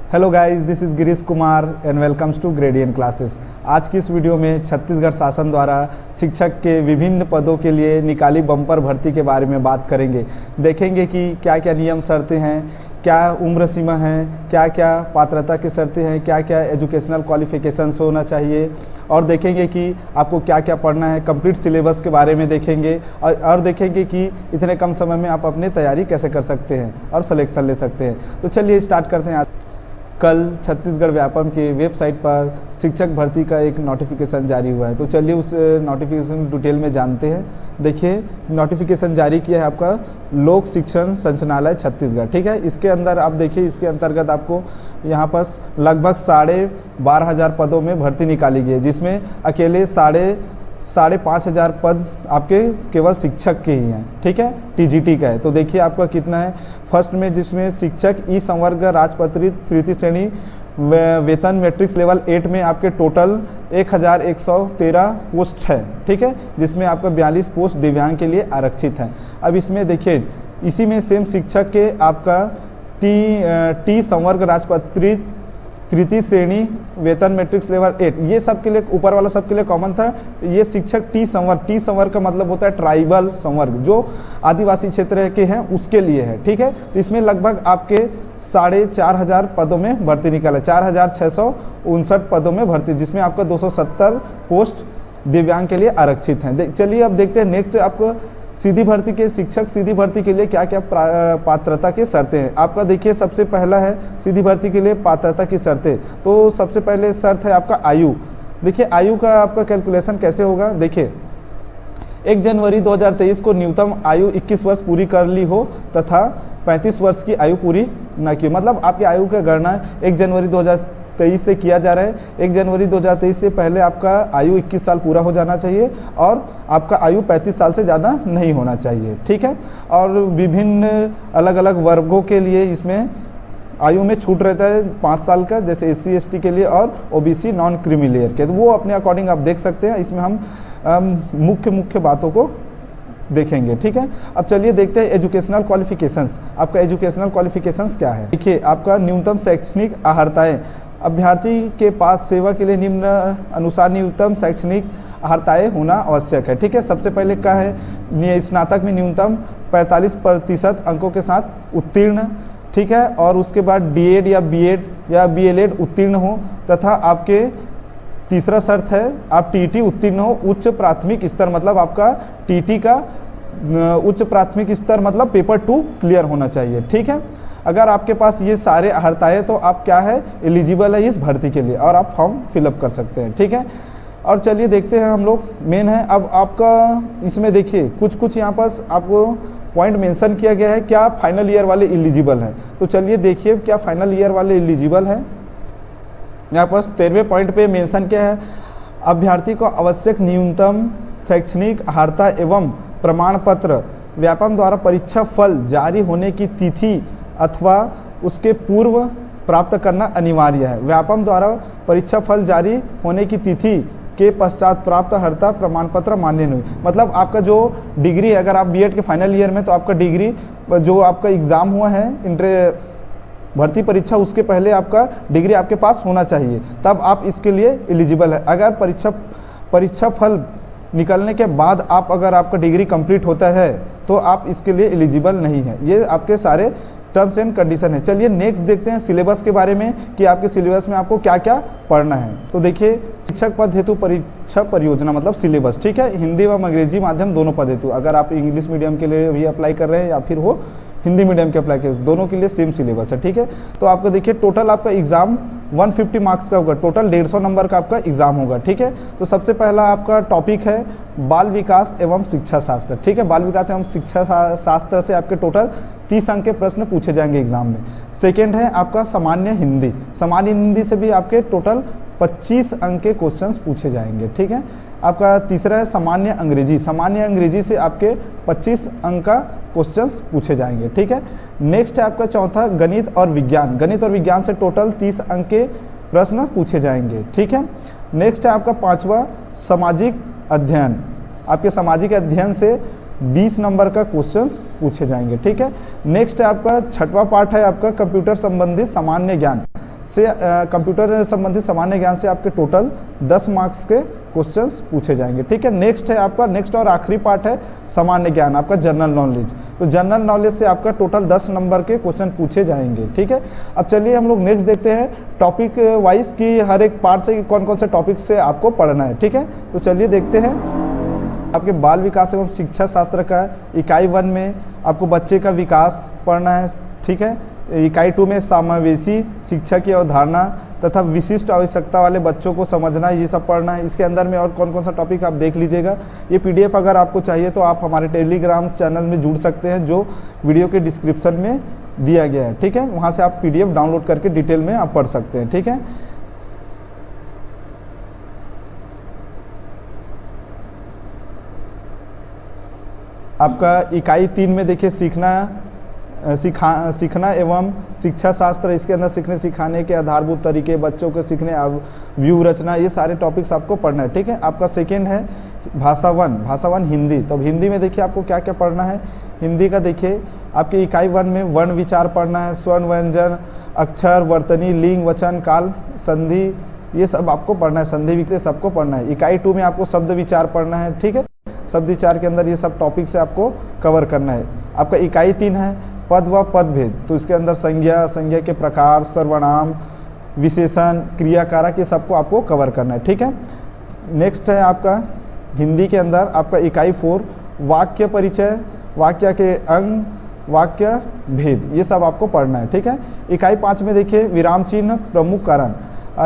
Hello guys, this is Girish Kumar and welcomes to gradient classes. आज की इस वीडियो में छत्तीसगढ़ शासन द्वारा शिक्षक के विभिन्न पदों के लिए निकाली बम्पर भर्ती के बारे में बात करेंगे। देखेंगे कि क्या क्या नियम शर्तें हैं, क्या उम्र सीमा है, क्या क्या पात्रता की शर्तें हैं, क्या क्या एजुकेशनल क्वालिफिकेशंस होना चाहिए, और देखेंगे कि आपको क्या क्या पढ़ना है। कंप्लीट सिलेबस के बारे में देखेंगे और देखेंगे कि इतने कम समय में आप अपनी तैयारी कैसे कर सकते हैं और सिलेक्शन ले सकते हैं। तो चलिए स्टार्ट करते हैं। कल छत्तीसगढ़ व्यापम की वेबसाइट पर शिक्षक भर्ती का एक नोटिफिकेशन जारी हुआ है। तो चलिए उस नोटिफिकेशन डिटेल में जानते हैं। देखिए, नोटिफिकेशन जारी किया है आपका लोक शिक्षण संचालनालय छत्तीसगढ़, ठीक है। इसके अंदर आप देखिए, इसके अंतर्गत आपको यहाँ पर लगभग 12,500 पदों में भर्ती निकाली गई है, जिसमें अकेले 5,500 पद आपके केवल शिक्षक के ही हैं, ठीक है, टीजीटी का है। तो देखिए आपका कितना है। फर्स्ट में जिसमें शिक्षक ई संवर्ग राजपत्रित तृतीय श्रेणी वेतन मैट्रिक्स लेवल 8 में आपके टोटल 1,113 पोस्ट है, ठीक है, जिसमें आपका 42 पोस्ट दिव्यांग के लिए आरक्षित है। अब इसमें देखिए, इसी में सेम शिक्षक के आपका टी संवर्ग राजपत्रित तृतीय श्रेणी वेतन मैट्रिक्स लेवल 8, ये सब के लिए, ऊपर वाला सब के लिए कॉमन था। ये शिक्षक टी संवर्ग का मतलब होता है ट्राइबल संवर्ग, जो आदिवासी क्षेत्र के हैं उसके लिए है, ठीक है। तो इसमें लगभग आपके 4,500 पदों में भर्ती निकाला, 4,659 पदों में भर्ती, जिसमें आपका 270 पोस्ट दिव्यांग के लिए आरक्षित हैं। चलिए अब देखते हैं नेक्स्ट आपको सीधी भर्ती के शिक्षक सीधी भर्ती के लिए क्या क्या पात्रता की शर्तें हैं। आपका देखिए, सबसे पहला है सीधी भर्ती के लिए पात्रता की शर्तें। तो सबसे पहले शर्त है आपका आयु। देखिए, आयु का आपका कैलकुलेशन कैसे होगा। देखिए, 1 जनवरी 2023 को न्यूनतम आयु 21 वर्ष पूरी कर ली हो तथा 35 वर्ष की आयु पूरी न की, मतलब आपकी आयु का गणना 1 जनवरी 2023 से किया जा रहा है। 1 जनवरी 2023 से पहले आपका आयु 21 साल पूरा हो जाना चाहिए और आपका आयु 35 साल से ज़्यादा नहीं होना चाहिए, ठीक है। और विभिन्न अलग अलग वर्गों के लिए इसमें आयु में छूट रहता है 5 साल का, जैसे SC ST के लिए और OBC नॉन क्रीमी लेयर के, तो वो अपने अकॉर्डिंग आप देख सकते हैं। इसमें हम मुख्य बातों को देखेंगे, ठीक है। अब चलिए देखते हैं एजुकेशनल क्वालिफिकेशंस। आपका एजुकेशनल क्वालिफिकेशंस क्या है। देखिए, आपका न्यूनतम शैक्षणिक अर्हताएं, अभ्यर्थी के पास सेवा के लिए निम्न अनुसार न्यूनतम शैक्षणिक अर्हताएं होना आवश्यक है, ठीक है। सबसे पहले क्या है, स्नातक में न्यूनतम 45% अंकों के साथ उत्तीर्ण, ठीक है, और उसके बाद D.Ed या B.Ed या B.LEd उत्तीर्ण हो, तथा आपके तीसरा शर्त है आप TT उत्तीर्ण हो, उच्च प्राथमिक स्तर, मतलब आपका TT का उच्च प्राथमिक स्तर मतलब पेपर 2 क्लियर होना चाहिए, ठीक है। अगर आपके पास ये सारे अर्हताएं तो आप क्या है, एलिजिबल है इस भर्ती के लिए और आप फॉर्म फिलअप कर सकते हैं, ठीक है। और चलिए देखते हैं हम लोग मेन है। अब आपका इसमें देखिए कुछ यहाँ पर आपको पॉइंट मेंशन किया गया है, क्या फाइनल ईयर वाले एलिजिबल हैं। तो चलिए देखिए क्या फाइनल ईयर वाले एलिजिबल हैं। यहाँ पर 13वें पॉइंट पे मेंशन किया है, अभ्यर्थी को आवश्यक न्यूनतम शैक्षणिक अर्हता एवं प्रमाण पत्र व्यापम द्वारा परीक्षा फल जारी होने की तिथि अथवा उसके पूर्व प्राप्त करना अनिवार्य है। व्यापम द्वारा परीक्षा फल जारी होने की तिथि के पश्चात प्राप्त अर्हता प्रमाण पत्र मान्य नहीं, मतलब आपका जो डिग्री है, अगर आप B.Ed के फाइनल ईयर में, तो आपका डिग्री जो आपका एग्ज़ाम हुआ है भर्ती परीक्षा, उसके पहले आपका डिग्री आपके पास होना चाहिए, तब आप इसके लिए एलिजिबल है। अगर परीक्षा फल निकलने के बाद अगर आपका डिग्री कंप्लीट होता है तो आप इसके लिए एलिजिबल नहीं है। ये आपके सारे टर्म्स एंड कंडीशन है। चलिए नेक्स्ट देखते हैं सिलेबस के बारे में कि आपके सिलेबस में आपको क्या क्या पढ़ना है। तो देखिए, शिक्षक पद हेतु परीक्षा परियोजना मतलब सिलेबस, ठीक है, हिंदी व अंग्रेजी माध्यम दोनों पद हेतु, अगर आप इंग्लिश मीडियम के लिए भी अप्लाई कर रहे हैं या फिर हो हिंदी मीडियम के अप्लाई कर, दोनों के लिए सेम सिलेबस है, ठीक है। तो आपको देखिए टोटल आपका एग्जाम 150 मार्क्स का होगा, टोटल 150 नंबर का आपका एग्जाम होगा, ठीक है। तो सबसे पहला आपका टॉपिक है बाल विकास एवं शिक्षा शास्त्र, ठीक है। बाल विकास एवं शिक्षा शास्त्र से आपके टोटल 30 अंक के प्रश्न पूछे जाएंगे एग्जाम में। सेकेंड है आपका सामान्य हिंदी, सामान्य हिंदी से भी आपके टोटल 25 अंक के क्वेश्चंस पूछे जाएंगे, ठीक है। आपका तीसरा है सामान्य अंग्रेजी, सामान्य अंग्रेजी से आपके 25 अंक का क्वेश्चंस पूछे जाएंगे, ठीक है। नेक्स्ट है आपका चौथा गणित और विज्ञान, गणित और विज्ञान से टोटल 30 अंक के प्रश्न पूछे जाएंगे, ठीक है। नेक्स्ट है आपका पांचवा सामाजिक अध्ययन, आपके सामाजिक अध्ययन से 20 नंबर का क्वेश्चंस पूछे जाएंगे, ठीक है। नेक्स्ट है आपका छठवां पार्ट है आपका कंप्यूटर संबंधित सामान्य ज्ञान, से कंप्यूटर संबंधित सामान्य ज्ञान से आपके टोटल 10 मार्क्स के क्वेश्चंस पूछे जाएंगे। ठीक है, नेक्स्ट है आपका नेक्स्ट और आखिरी पार्ट है सामान्य ज्ञान, आपका जनरल नॉलेज। तो जनरल नॉलेज से आपका टोटल 10 नंबर के क्वेश्चन पूछे जाएंगे। ठीक है, अब चलिए हम लोग नेक्स्ट देखते हैं टॉपिक वाइज कि हर एक पार्ट से कौन कौन से टॉपिक से आपको पढ़ना है। ठीक है, तो चलिए देखते हैं। आपके बाल विकास एवं शिक्षा शास्त्र का इकाई 1 में आपको बच्चे का विकास पढ़ना है। ठीक है, इकाई 2 में समावेशी शिक्षा की अवधारणा तथा विशिष्ट आवश्यकता वाले बच्चों को समझना, ये सब पढ़ना है। इसके अंदर में और कौन कौन सा टॉपिक आप देख लीजिएगा। ये पीडीएफ अगर आपको चाहिए तो आप हमारे टेलीग्राम चैनल में जुड़ सकते हैं, जो वीडियो के डिस्क्रिप्शन में दिया गया है। ठीक है, वहाँ से आप पीडीएफ डाउनलोड करके डिटेल में आप पढ़ सकते हैं। ठीक है, आपका इकाई 3 में देखिए सीखना एवं शिक्षा शास्त्र, इसके अंदर सीखने सिखाने के आधारभूत तरीके, बच्चों को सीखने व्यू रचना, ये सारे टॉपिक्स आपको पढ़ना है। ठीक है, आपका सेकेंड है भाषा 1 हिंदी। तो हिंदी में देखिए आपको क्या क्या पढ़ना है। हिंदी का देखिए आपके इकाई 1 में वर्ण विचार पढ़ना है, स्वर्ण व्यंजन, अक्षर, वर्तनी, लिंग, वचन, काल, संधि, ये सब आपको पढ़ना है। संधि विकृति सबको पढ़ना है। इकाई 2 में आपको शब्द विचार पढ़ना है। ठीक है, शब्द विचार के अंदर ये सब टॉपिक से आपको कवर करना है। आपका इकाई 3 है पद व पदभेद। तो इसके अंदर संज्ञा के प्रकार, सर्वनाम, विशेषण, क्रियाकारक, ये सबको आपको कवर करना है। ठीक है, नेक्स्ट है आपका हिंदी के अंदर आपका इकाई 4 वाक्य परिचय, वाक्य के अंग, वाक्य भेद, ये सब आपको पढ़ना है। ठीक है, इकाई 5 में देखिए विराम चिन्ह, प्रमुख कारण।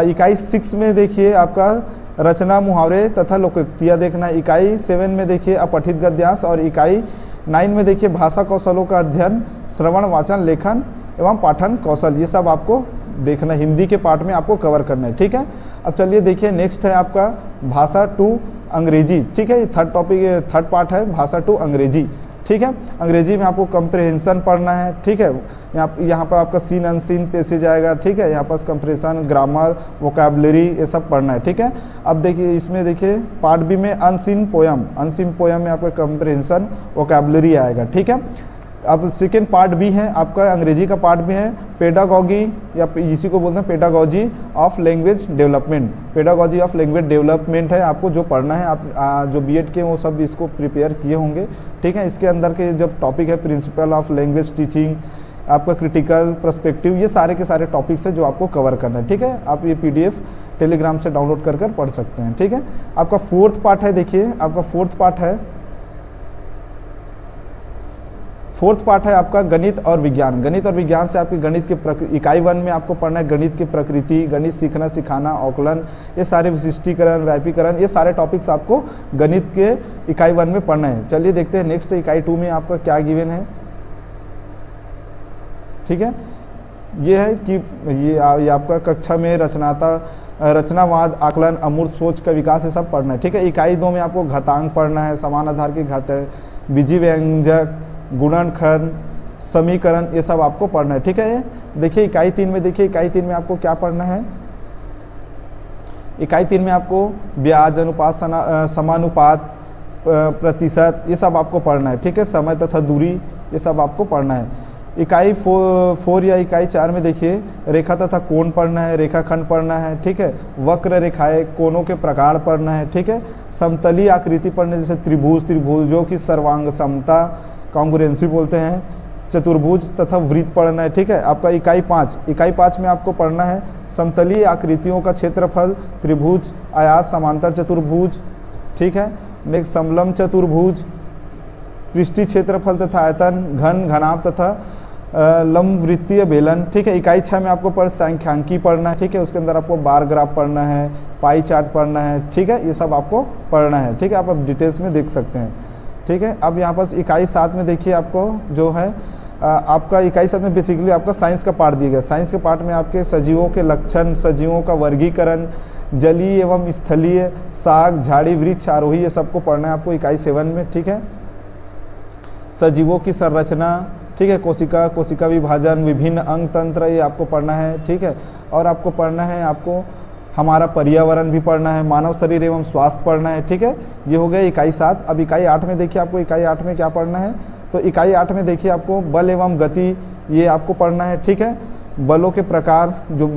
इकाई 6 में देखिए आपका रचना, मुहावरे तथा लोकोक्तियाँ देखना। इकाई 7 में देखिए अपठित गद्यांश और इकाई 9 में देखिए भाषा कौशलों का अध्ययन, श्रवण, वाचन, लेखन एवं पाठन कौशल, ये सब आपको देखना, हिंदी के पार्ट में आपको कवर करना है। ठीक है, अब चलिए देखिए नेक्स्ट है आपका भाषा 2 अंग्रेजी। ठीक है, ये थर्ड पार्ट है भाषा 2 अंग्रेजी। ठीक है, अंग्रेजी में आपको कंप्रहेंशन पढ़ना है। ठीक है, यहाँ पर आपका सीन अनसीन पैसेज आएगा। ठीक है, यहाँ पर कंप्रेशन, ग्रामर, वोकैबुलरी, ये सब पढ़ना है। ठीक है, अब देखिए इसमें देखिए पार्ट बी में अनसीन पोयम में आपका कंप्रहेंशन, वोकैबुलरी आएगा। ठीक है, अब सेकेंड पार्ट भी है आपका अंग्रेजी का पार्ट भी है पेडागॉजी, या इसी को बोलते हैं pedagogy of language development. Pedagogy of language development है आपको जो पढ़ना है। आप जो बीएड के वो सब इसको प्रिपेयर किए होंगे। ठीक है, इसके अंदर के जब टॉपिक है प्रिंसिपल ऑफ लैंग्वेज टीचिंग, आपका क्रिटिकल पर्सपेक्टिव, ये सारे के सारे टॉपिक्स है जो आपको कवर करना है। ठीक है, आप ये पीडीएफ टेलीग्राम से डाउनलोड कर पढ़ सकते हैं। ठीक है, आपका 4th पार्ट है, देखिए आपका 4th पार्ट है आपका गणित और विज्ञान। गणित और विज्ञान से आपकी गणित के इकाई 1 में आपको पढ़ना है गणित की प्रकृति, गणित सीखना सिखाना, अवकलन, ये सारे विशिष्टीकरण, व्यापीकरण, ये सारे टॉपिक्स आपको गणित के इकाई 1 में पढ़ना है। चलिए देखते हैं नेक्स्ट इकाई 2 में आपका क्या गिवन है। ठीक है, ये है कि ये आपका कक्षा में रचनावाद, आकलन, अमूर्त सोच का विकास, ये सब पढ़ना है। ठीक है, इकाई 2 में आपको घातांक पढ़ना है, समान आधार के घात, बीजी व्यंजक, गुणनखंड, समीकरण, ये सब आपको पढ़ना है। ठीक है, देखिए इकाई 3 में देखिए इकाई 3 में आपको क्या पढ़ना है। इकाई 3 में आपको ब्याज, अनुपात, समानुपात, प्रतिशत, ये सब आपको पढ़ना है। ठीक है, समय तथा दूरी, ये सब आपको पढ़ना है। इकाई 4 या इकाई 4 में देखिए रेखा तथा कोण पढ़ना है, रेखाखंड पढ़ना है। ठीक है, वक्र रेखाएं, कोणों के प्रकार पढ़ना है। ठीक है, समतलीय आकृति पढ़ने, जैसे त्रिभुजों की सर्वांग समता, कॉन्ग्रुएंसी बोलते हैं, चतुर्भुज तथा वृत्त पढ़ना है। ठीक है, आपका इकाई 5 में आपको पढ़ना है समतलीय आकृतियों का क्षेत्रफल, त्रिभुज, आयत, समांतर चतुर्भुज। ठीक है, नेक्स्ट समलंब चतुर्भुज, पृष्ठीय क्षेत्रफल तथा आयतन, घन, घनाभ तथा लंब वृत्तीय बेलन। ठीक है, इकाई 6 में आपको सांख्यांकी पढ़ना है। ठीक है, उसके अंदर आपको बार ग्राफ पढ़ना है, पाई चार्ट पढ़ना है। ठीक है, ये सब आपको पढ़ना है। ठीक है, आप डिटेल्स में देख सकते हैं। ठीक है, अब यहाँ पर इकाई 7 में देखिए आपको जो है आपका इकाई 7 में बेसिकली आपका साइंस का पार्ट दिया गया। साइंस के पार्ट में आपके सजीवों के लक्षण, सजीवों का वर्गीकरण, जलीय एवं स्थलीय, साग, झाड़ी, वृक्ष, आरोही, ये सबको पढ़ना है आपको इकाई 7 में। ठीक है, सजीवों की संरचना, ठीक है, कोशिका विभाजन, विभिन्न अंग तंत्र, ये आपको पढ़ना है। ठीक है, और आपको पढ़ना है आपको हमारा पर्यावरण भी पढ़ना है, मानव शरीर एवं स्वास्थ्य पढ़ना है। ठीक है, ये हो गया इकाई 7। अब इकाई 8 में देखिए आपको इकाई 8 में क्या पढ़ना है। तो इकाई 8 में देखिए आपको बल एवं गति, ये आपको पढ़ना है। ठीक है, बलों के प्रकार, जो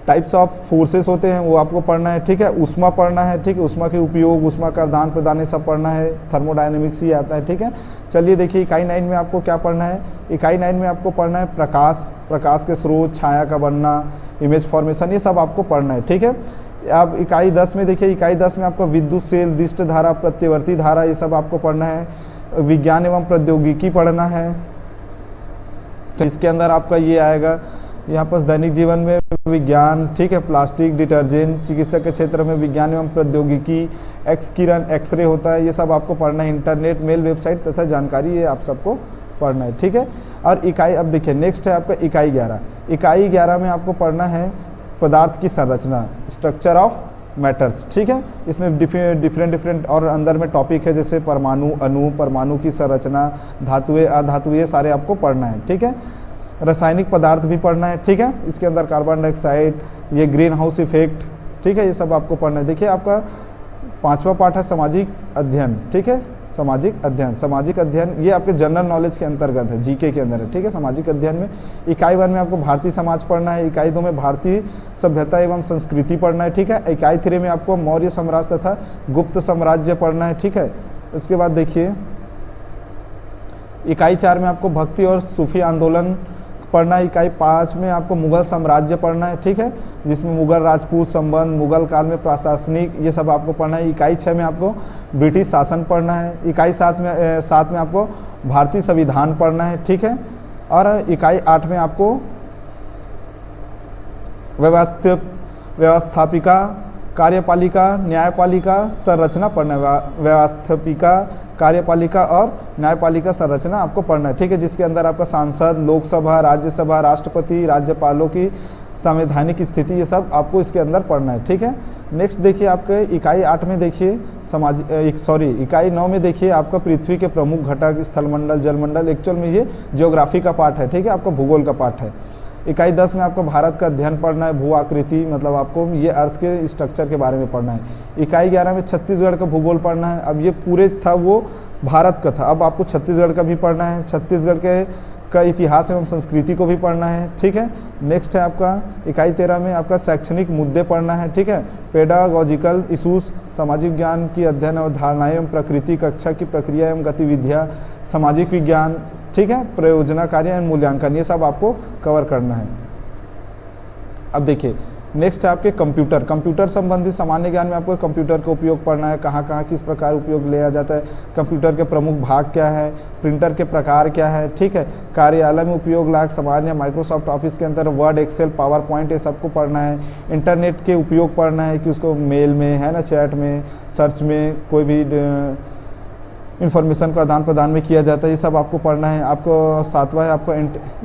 टाइप्स ऑफ फोर्सेस होते हैं वो आपको पढ़ना है, ठीक है। ऊष्मा पढ़ना है, ठीक है, ऊष्मा के उपयोग, ऊष्मा का आदान प्रदान, ये सब पढ़ना है। थर्मोडायनेमिक्स ही आता है, ठीक है। चलिए देखिए इकाई 9 में आपको क्या पढ़ना है। इकाई 9 में आपको पढ़ना है प्रकाश, प्रकाश के स्रोत, छाया का बनना, इमेज फॉर्मेशन, ये सब आपको पढ़ना है, ठीक है। अब इकाई 10 में देखिए, इकाई 10 में आपको विद्युत सेल, दिष्ट धारा, प्रत्यवर्ती धारा, ये सब आपको पढ़ना है। विज्ञान एवं प्रौद्योगिकी पढ़ना है, तो इसके अंदर आपका ये आएगा यहाँ पर दैनिक जीवन में विज्ञान, ठीक है, प्लास्टिक, डिटर्जेंट, चिकित्सा के क्षेत्र में विज्ञान एवं प्रौद्योगिकी, एक्स किरण, एक्सरे होता है, ये सब आपको पढ़ना है। इंटरनेट, मेल, वेबसाइट तथा जानकारी, ये आप सबको पढ़ना है, ठीक है। और इकाई, अब देखिए नेक्स्ट है आपका इकाई 11। इकाई 11 में आपको पढ़ना है पदार्थ की संरचना, स्ट्रक्चर ऑफ मैटर्स, ठीक है। इसमें डिफरेंट और अंदर में टॉपिक है, जैसे परमाणु, अणु, परमाणु की संरचना, धातुएं, अधातुएं, सारे आपको पढ़ना है, ठीक है। रासायनिक पदार्थ भी पढ़ना है, ठीक है। इसके अंदर कार्बन डाइऑक्साइड, ये ग्रीन हाउस इफेक्ट, ठीक है, ये सब आपको पढ़ना है। देखिए आपका 5वां पाठ है सामाजिक अध्ययन, ठीक है। सामाजिक अध्ययन, सामाजिक अध्ययन ये आपके जनरल नॉलेज के अंतर्गत है, जीके के अंदर है, ठीक है। सामाजिक अध्ययन में इकाई 1 में आपको भारतीय समाज पढ़ना है, इकाई 2 में भारतीय सभ्यता एवं संस्कृति पढ़ना है, ठीक है। इकाई 3 में आपको मौर्य साम्राज्य तथा गुप्त साम्राज्य पढ़ना है, ठीक है। इसके बाद देखिए इकाई 4 में आपको भक्ति और सूफी आंदोलन पढ़ना है। इकाई 5 में आपको मुगल साम्राज्य पढ़ना है, ठीक है, जिसमें मुगल राजपूत संबंध, मुगल काल में प्रशासनिक, ये सब आपको पढ़ना है। इकाई 6 में आपको ब्रिटिश शासन पढ़ना है। इकाई 7 में आपको भारतीय संविधान पढ़ना है, ठीक है। और इकाई 8 में आपको व्यवस्थापिका, कार्यपालिका, न्यायपालिका, संरचना पढ़ना है। व्यवस्थापिका, कार्यपालिका और न्यायपालिका संरचना आपको पढ़ना है, ठीक है, जिसके अंदर आपका सांसद, लोकसभा, राज्यसभा, राष्ट्रपति, राज्यपालों की संवैधानिक स्थिति, ये सब आपको इसके अंदर पढ़ना है, ठीक है। नेक्स्ट देखिए आपके इकाई 8 में देखिए इकाई 9 में देखिए आपका पृथ्वी के प्रमुख घटक, स्थलमंडल, जलमंडल, एक्चुअल में ये ज्योग्राफी का पार्ट है, ठीक है, आपका भूगोल का पार्ट है। इकाई 10 में आपको भारत का अध्ययन पढ़ना है, भू आकृति, मतलब आपको ये अर्थ के स्ट्रक्चर के बारे में पढ़ना है। इकाई 11 में छत्तीसगढ़ का भूगोल पढ़ना है। अब ये पूरे था वो भारत का था, अब आपको छत्तीसगढ़ का भी पढ़ना है, छत्तीसगढ़ का इतिहास एवं संस्कृति को भी पढ़ना है, ठीक है। नेक्स्ट है आपका इकाई 13 में आपका शैक्षणिक मुद्दे पढ़ना है, ठीक है, पेडागॉजिकल इशूज, सामाजिक विज्ञान की अध्ययन और धारणाएं एवं प्रकृति, कक्षा की प्रक्रिया एवं गतिविधियाँ, सामाजिक विज्ञान, ठीक है, प्रयोजना कार्य एवं मूल्यांकन, ये सब आपको कवर करना है। अब देखिए नेक्स्ट है आपके कंप्यूटर, कंप्यूटर संबंधी सामान्य ज्ञान में आपको कंप्यूटर का उपयोग पढ़ना है, कहाँ कहाँ किस प्रकार उपयोग लिया जाता है, कंप्यूटर के प्रमुख भाग क्या है, प्रिंटर के प्रकार क्या है, ठीक है, कार्यालय में उपयोग लायक सामान्य, माइक्रोसॉफ्ट ऑफिस के अंदर वर्ड, एक्सेल, पावर पॉइंट, ये सबको पढ़ना है। इंटरनेट के उपयोग पढ़ना है कि उसको मेल में है ना, चैट में, सर्च में, कोई भी इन्फॉर्मेशन का आदान प्रदान में किया जाता है, ये सब आपको पढ़ना है। आपको 7वां है आपको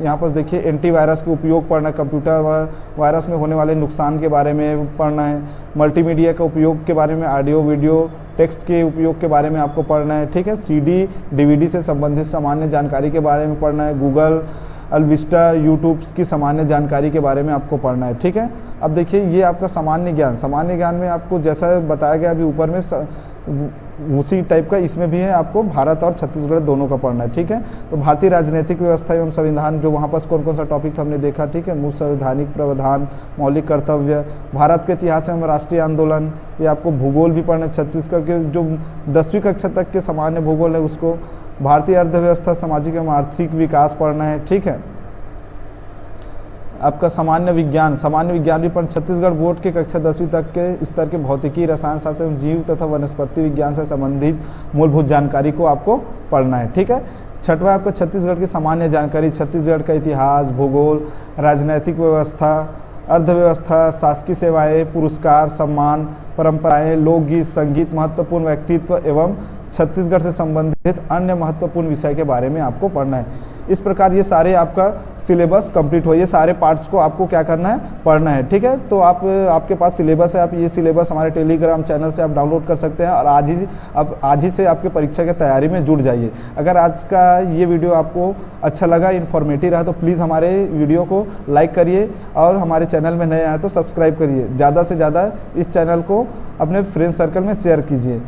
यहाँ पर देखिए एंटीवायरस के उपयोग पढ़ना है, कंप्यूटर वायरस में होने वाले नुकसान के बारे में पढ़ना है। मल्टीमीडिया का उपयोग के बारे में, ऑडियो, वीडियो, टेक्स्ट के उपयोग के बारे में आपको पढ़ना है, ठीक है। CD, DVD से संबंधित सामान्य जानकारी के बारे में पढ़ना है। गूगल, अलविस्टा, यूट्यूब की सामान्य जानकारी के बारे में आपको पढ़ना है, ठीक है। अब देखिए ये आपका सामान्य ज्ञान में आपको जैसा बताया गया अभी ऊपर में उसी टाइप का इसमें भी है, आपको भारत और छत्तीसगढ़ दोनों का पढ़ना है, ठीक है। तो भारतीय राजनीतिक व्यवस्था एवं संविधान, जो वहाँ पर कौन कौन सा टॉपिक हमने देखा, ठीक है, मूल संवैधानिक प्रावधान, मौलिक कर्तव्य, भारत के इतिहास एवं राष्ट्रीय आंदोलन, ये आपको भूगोल भी पढ़ना है। छत्तीसगढ़ के जो 10वीं कक्षा तक के सामान्य भूगोल है उसको, भारतीय अर्थव्यवस्था, सामाजिक एवं आर्थिक विकास पढ़ना है, ठीक है। आपका सामान्य विज्ञान भी पर छत्तीसगढ़ बोर्ड के कक्षा 10वीं तक के स्तर के भौतिकी, रसायन शास्त्र एवं जीव तथा वनस्पति विज्ञान से संबंधित मूलभूत जानकारी को आपको पढ़ना है, ठीक है। 6वां आपका छत्तीसगढ़ की सामान्य जानकारी, छत्तीसगढ़ का इतिहास, भूगोल, राजनैतिक व्यवस्था, अर्थव्यवस्था, शासकीय सेवाएं, पुरस्कार, सम्मान, परंपराएं, लोकगीत, संगीत, महत्वपूर्ण व्यक्तित्व एवं छत्तीसगढ़ से संबंधित अन्य महत्वपूर्ण विषय के बारे में आपको पढ़ना है। इस प्रकार ये सारे आपका सिलेबस कंप्लीट हो, ये सारे पार्ट्स को आपको क्या करना है, पढ़ना है, ठीक है। तो आपके पास सिलेबस है, आप ये सिलेबस हमारे टेलीग्राम चैनल से आप डाउनलोड कर सकते हैं और आज ही से आपके परीक्षा की तैयारी में जुट जाइए। अगर आज का ये वीडियो आपको अच्छा लगा, इन्फॉर्मेटिव रहा, तो प्लीज़ हमारे वीडियो को लाइक करिए और हमारे चैनल में नए आए तो सब्सक्राइब करिए। ज़्यादा से ज़्यादा इस चैनल को अपने फ्रेंड सर्कल में शेयर कीजिए।